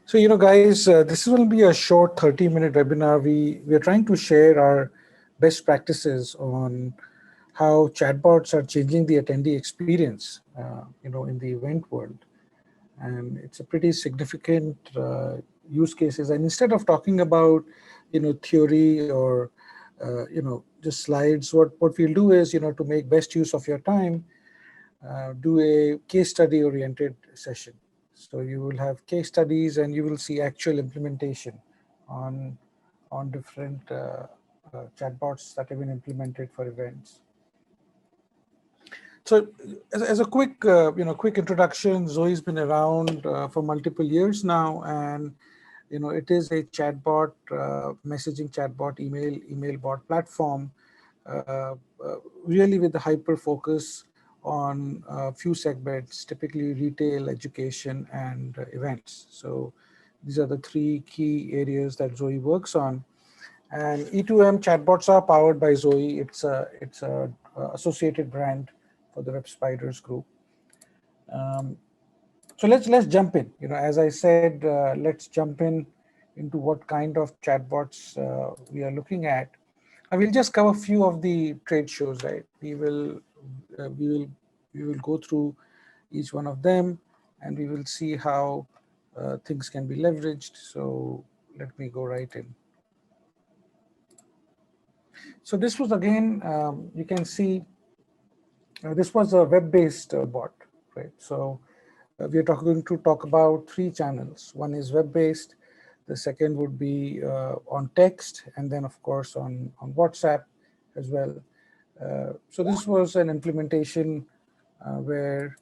So, guys, this will be a short 30-minute webinar. We are trying to share our best practices on how chatbots are changing the attendee experience, in the event world. And it's a pretty significant use cases. And instead of talking about, theory or, just slides, what we'll do is, to make best use of your time, do a case study oriented session. So you will have case studies and you will see actual implementation on different chatbots that have been implemented for events. So as a quick quick introduction, Zoe's been around for multiple years now, and it is a chatbot, messaging chatbot, email bot platform, uh, really with a hyper focus on a few segments, typically retail, education, and events. So these are the three key areas that Zoe works on. And E2M chatbots are powered by Zoe. It's a associated brand for the Web Spiders group. So let's jump in. As I said, let's jump into what kind of chatbots we are looking at. I will just cover a few of the trade shows, right? Uh, we will we will go through each one of them, and we will see how things can be leveraged. So let me go right in. So this was again, you can see, this was a web-based bot, right? So we are going to talk about three channels. One is web-based. The second would be on text, and then of course on WhatsApp as well. So this was an implementation where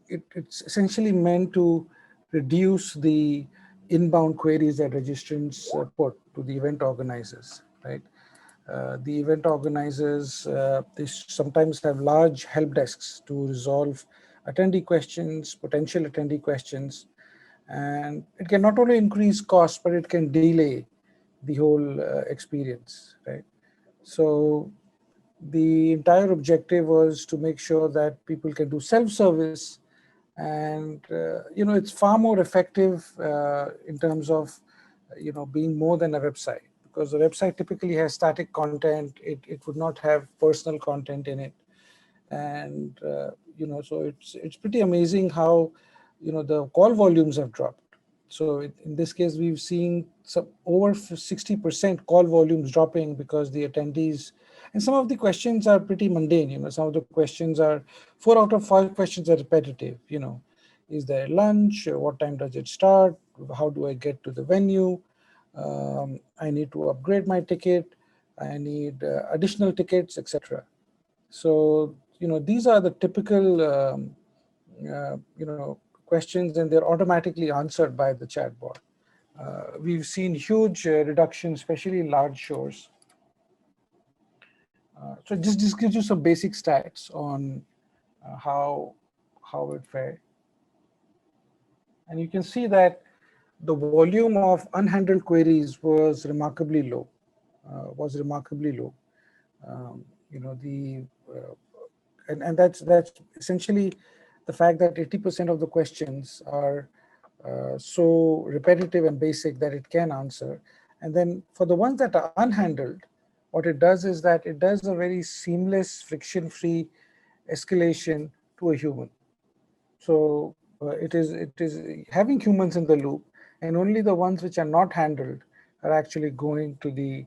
it's essentially meant to reduce the inbound queries that registrants put to the event organizers, right? The event organizers, they sometimes have large help desks to resolve attendee questions, potential attendee questions, and it can not only increase cost, but it can delay the whole experience, right? So the entire objective was to make sure that people can do self-service, and it's far more effective in terms of being more than a website, because the website typically has static content. It would not have personal content in it, and so it's pretty amazing how the call volumes have dropped. So in this case, we've seen some over 60% call volumes dropping because the attendees, and some of the questions are pretty mundane. Some of the questions are 4 out of 5 questions are repetitive. Is there lunch? What time does it start? How do I get to the venue? I need to upgrade my ticket. I need additional tickets, etc. So these are the typical questions, and they're automatically answered by the chatbot. We've seen huge reduction, especially in large shows. So just gives you some basic stats on how it fared. And you can see that the volume of unhandled queries was remarkably low. The and that's essentially the fact that 80% of the questions are so repetitive and basic that it can answer. And then for the ones that are unhandled, what it does is that it does a very seamless, friction-free escalation to a human. So it is having humans in the loop, and only the ones which are not handled are actually going to the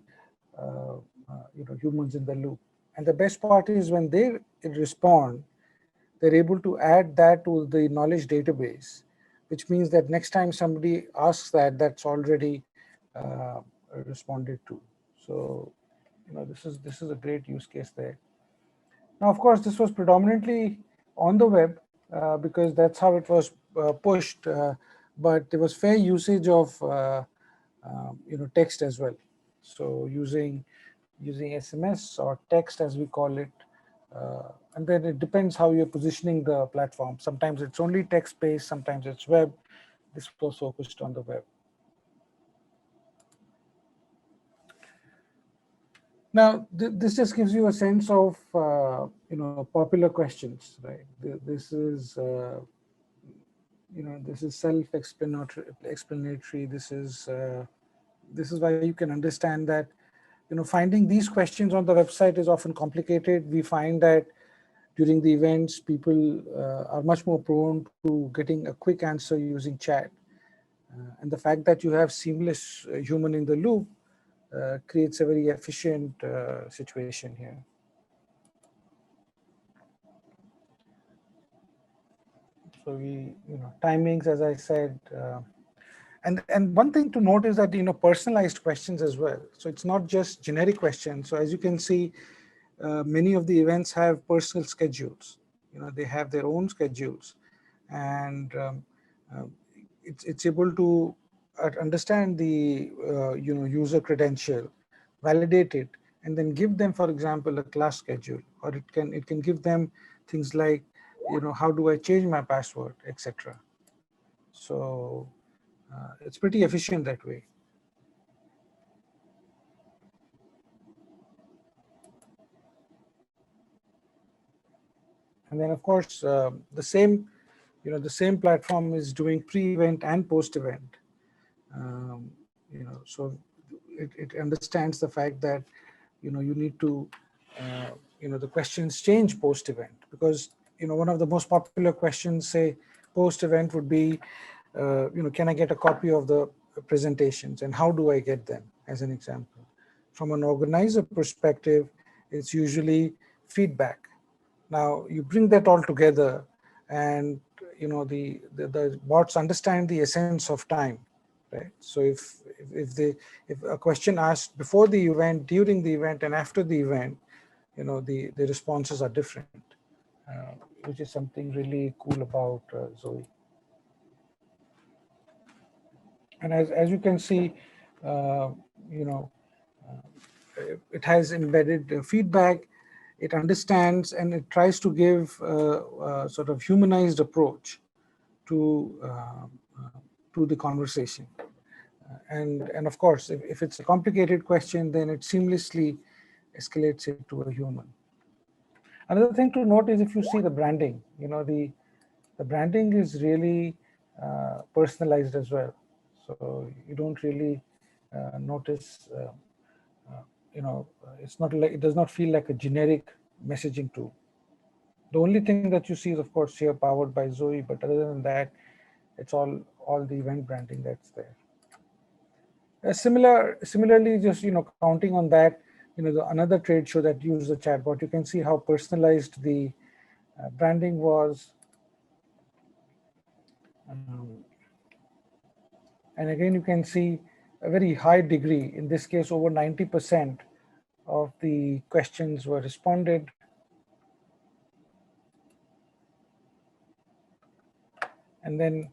humans in the loop. And the best part is when they respond, they're able to add that to the knowledge database, which means that next time somebody asks that, that's already responded to. So this is a great use case there. Now, of course, this was predominantly on the web because that's how it was pushed, but there was fair usage of text as well. So using SMS or text, as we call it, and then it depends how you're positioning the platform. Sometimes it's only text-based, sometimes it's web. This was focused on the web. Now, this just gives you a sense of popular questions, right? This is this is self-explanatory. This is why you can understand that finding these questions on the website is often complicated. We find that during the events, people are much more prone to getting a quick answer using chat. And the fact that you have seamless human in the loop creates a very efficient situation here. So timings, as I said, and one thing to note is that personalized questions as well. So it's not just generic questions. So as you can see, many of the events have personal schedules. They have their own schedules, and uh, it's able to understand the user credential, validate it, and then give them, for example, a class schedule, or it can give them things like how do I change my password, etc. So it's pretty efficient that way. And then, of course, the same platform is doing pre-event and post-event. So it understands the fact that you need to the questions change post-event, because one of the most popular questions, say post-event, would be can I get a copy of the presentations, and how do I get them, as an example. From an organizer perspective, it's usually feedback. Now you bring that all together, and the bots understand the essence of time, right? So if a question asked before the event, during the event, and after the event, the responses are different, which is something really cool about Zoe. And as you can see, uh, you know, it has embedded feedback. It understands, and it tries to give a sort of humanized approach to to the conversation. And of course, if it's a complicated question, then it seamlessly escalates it to a human. Another thing to note is, if you see the branding, the branding is really personalized as well. So you don't really notice, it's not like, it does not feel like a generic messaging tool. The only thing that you see is, of course, here powered by Zoe, but other than that, it's all the event branding that's there. Similarly, just counting on that, another trade show that used the chatbot, you can see how personalized the branding was. And again, you can see a very high degree. In this case, over 90% of the questions were responded. And then,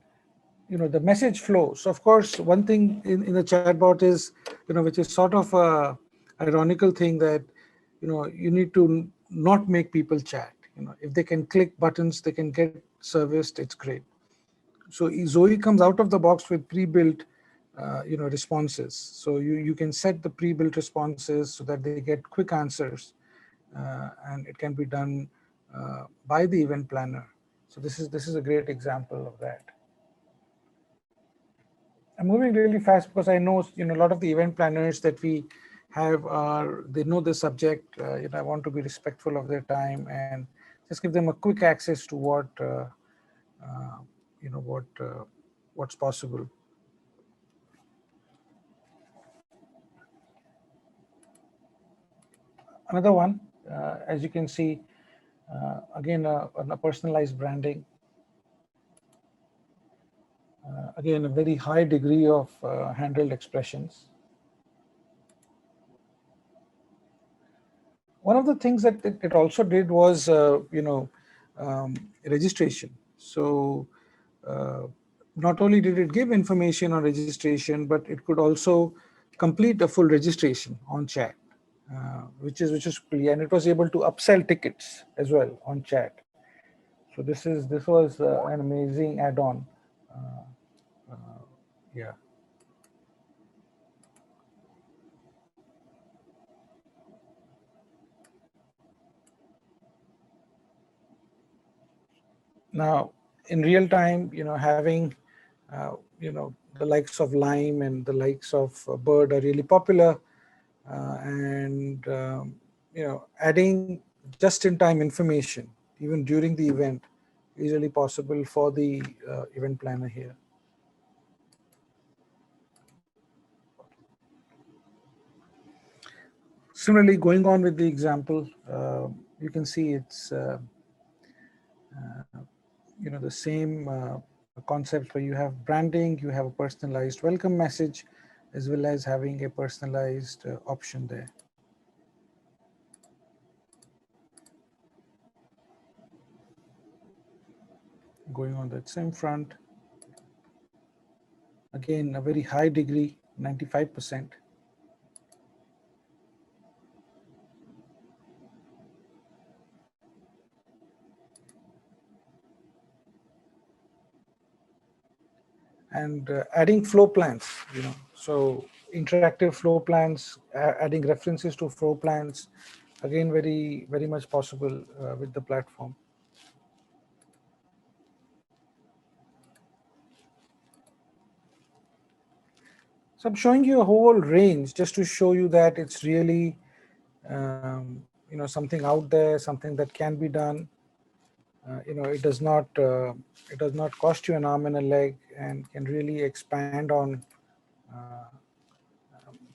the message flow. So of course, one thing in the chatbot is, which is sort of a ironical thing, that, you need to not make people chat. If they can click buttons, they can get serviced, it's great. So Zoe comes out of the box with pre-built responses. So you can set the pre-built responses so that they get quick answers, and it can be done by the event planner. So this is a great example of that. I'm moving really fast because I know a lot of the event planners that we have they know the subject. I want to be respectful of their time and just give them a quick access to what's possible. Another one, as you can see, again, a personalized branding. Again, a very high degree of handled expressions. One of the things that it also did was, registration. So not only did it give information on registration, but it could also complete a full registration on chat, which is pretty, and it was able to upsell tickets as well on chat. So this was an amazing add-on. Yeah. Now, in real time, having, the likes of Lime and the likes of Bird are really popular, and adding just-in-time information even during the event is really possible for the event planner here. Similarly, going on with the example, you can see it's the same concept where you have branding, you have a personalized welcome message, as well as having a personalized option there. Going on that same front, again, a very high degree, 95%. And adding flow plans, so interactive flow plans, adding references to flow plans, again, very, very much possible with the platform. So I'm showing you a whole range just to show you that it's really, something out there, something that can be done. It does not cost you an arm and a leg, and can really expand on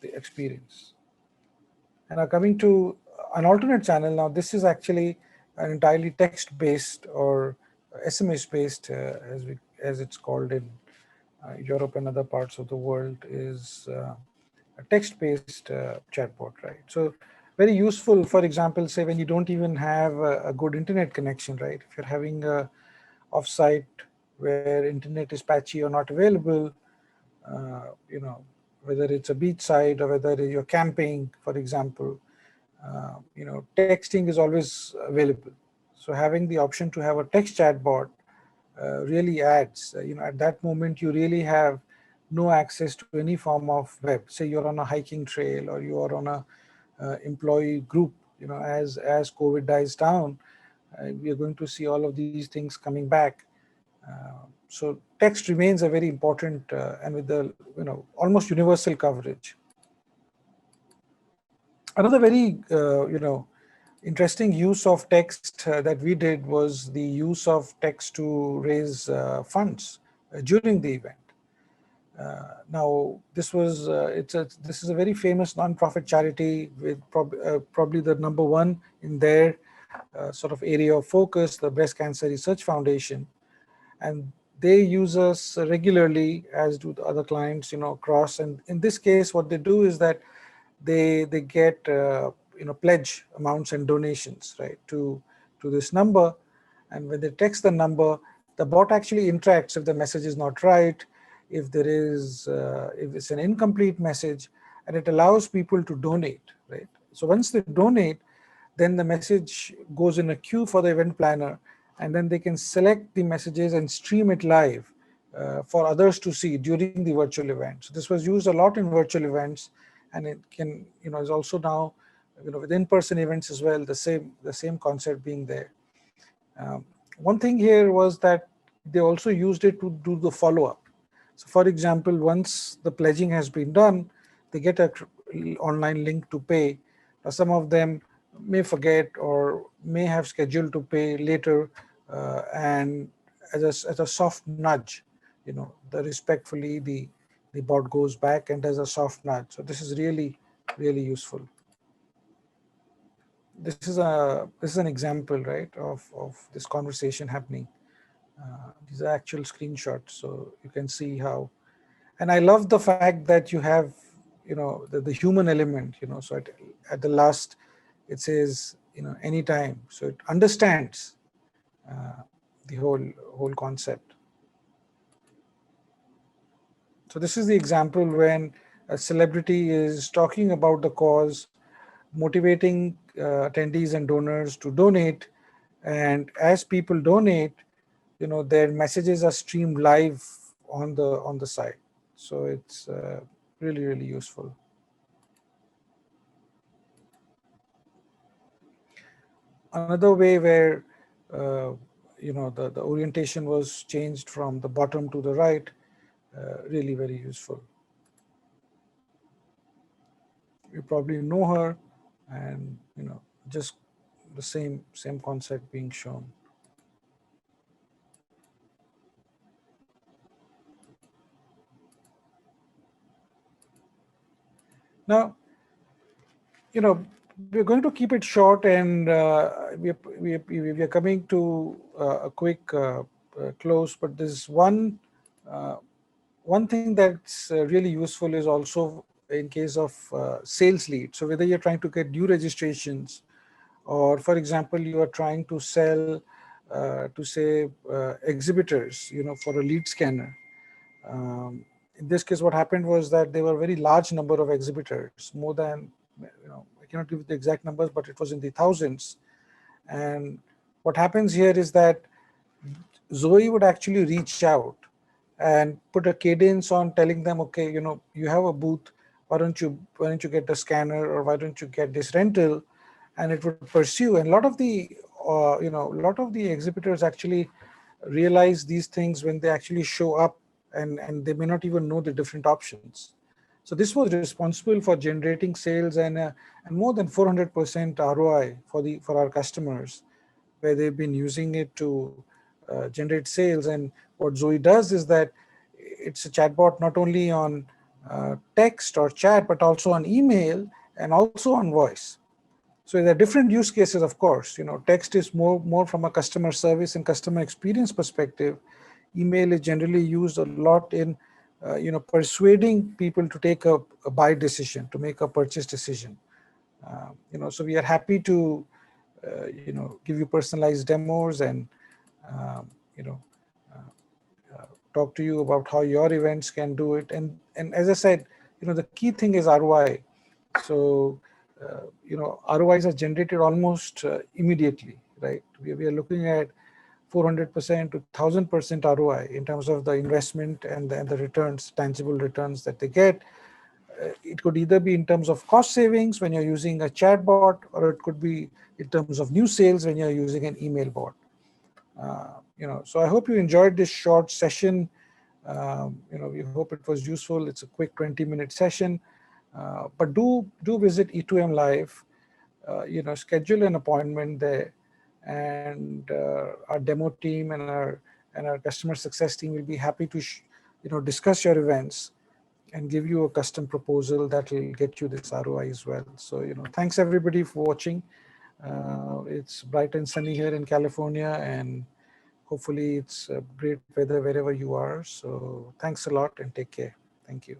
the experience. And now coming to an alternate channel, now this is actually an entirely text-based or SMS-based, as it's called in Europe and other parts of the world, is a text-based chatbot, right? So very useful, for example, say when you don't even have a good internet connection, right? If you're having a offsite where internet is patchy or not available, uh, you know, whether it's a beachside or whether you're camping, for example, texting is always available. So having the option to have a text chatbot really adds, at that moment you really have no access to any form of web. Say you're on a hiking trail or you are on a employee group, as COVID dies down, we are going to see all of these things coming back. So text remains a very important and with the almost universal coverage. Another very interesting use of text that we did was the use of text to raise funds during the event. Now, this is a very famous nonprofit charity with probably the number one in their sort of area of focus, the Breast Cancer Research Foundation, and they use us regularly, as do the other clients, across. And in this case, what they do is that they get pledge amounts and donations, right, to this number. And when they text the number, the bot actually interacts if the message is not right, if it's an incomplete message, and it allows people to donate, right? So once they donate, then the message goes in a queue for the event planner, and then they can select the messages and stream it live for others to see during the virtual event. So this was used a lot in virtual events, and it can, is also now, with in-person events as well, the same concept being there. One thing here was that they also used it to do the follow-up. So for example, once the pledging has been done, they get a online link to pay. Now, some of them may forget or may have scheduled to pay later, and as a soft nudge, respectfully the bot goes back and does a soft nudge. So this is really, really useful. This is an example, right, of this conversation happening. These are actual screenshots, so you can see how. And I love the fact that you have, the human element. So at the last, it says, anytime. So it understands uh, the whole concept. So this is the example when a celebrity is talking about the cause, motivating attendees and donors to donate, and as people donate, their messages are streamed live on the site. So it's really, really useful. Another way where the orientation was changed from the bottom to the right. Really very useful. You probably know her, and just the same concept being shown. Now, we're going to keep it short, and we are coming to a quick close. But there's uh, one thing that's really useful is also in case of sales lead. So whether you're trying to get new registrations, or for example, you are trying to sell to say exhibitors, for a lead scanner. In this case, what happened was that there were a very large number of exhibitors, more than, I cannot give the exact numbers, but it was in the thousands. And what happens here is that Zoe would actually reach out and put a cadence on telling them, okay, you have a booth, why don't you get the scanner, or why don't you get this rental, and it would pursue. And a lot of the exhibitors actually realize these things when they actually show up, and they may not even know the different options. So this was responsible for generating sales and more than 400% ROI for our customers, where they've been using it to generate sales. And what Zoe does is that it's a chatbot not only on text or chat, but also on email and also on voice. So there are different use cases, of course. Text is more from a customer service and customer experience perspective. Email is generally used a lot in, persuading people to take a buy decision, to make a purchase decision. So we are happy to, give you personalized demos and, um, you know, talk to you about how your events can do it. And as I said, the key thing is ROI. So, ROIs are generated almost immediately, right? We are looking at 400% to 1000% ROI in terms of the investment and the returns, tangible returns that they get. It could either be in terms of cost savings when you're using a chatbot, or it could be in terms of new sales when you're using an email bot. So I hope you enjoyed this short session. We hope it was useful. It's a quick 20-minute session, but do visit E2M Live. Schedule an appointment there, and our demo team and our customer success team will be happy to discuss your events and give you a custom proposal that will get you this ROI as well. So thanks everybody for watching. It's bright and sunny here in California, and hopefully it's great weather wherever you are. So thanks a lot and take care. Thank you.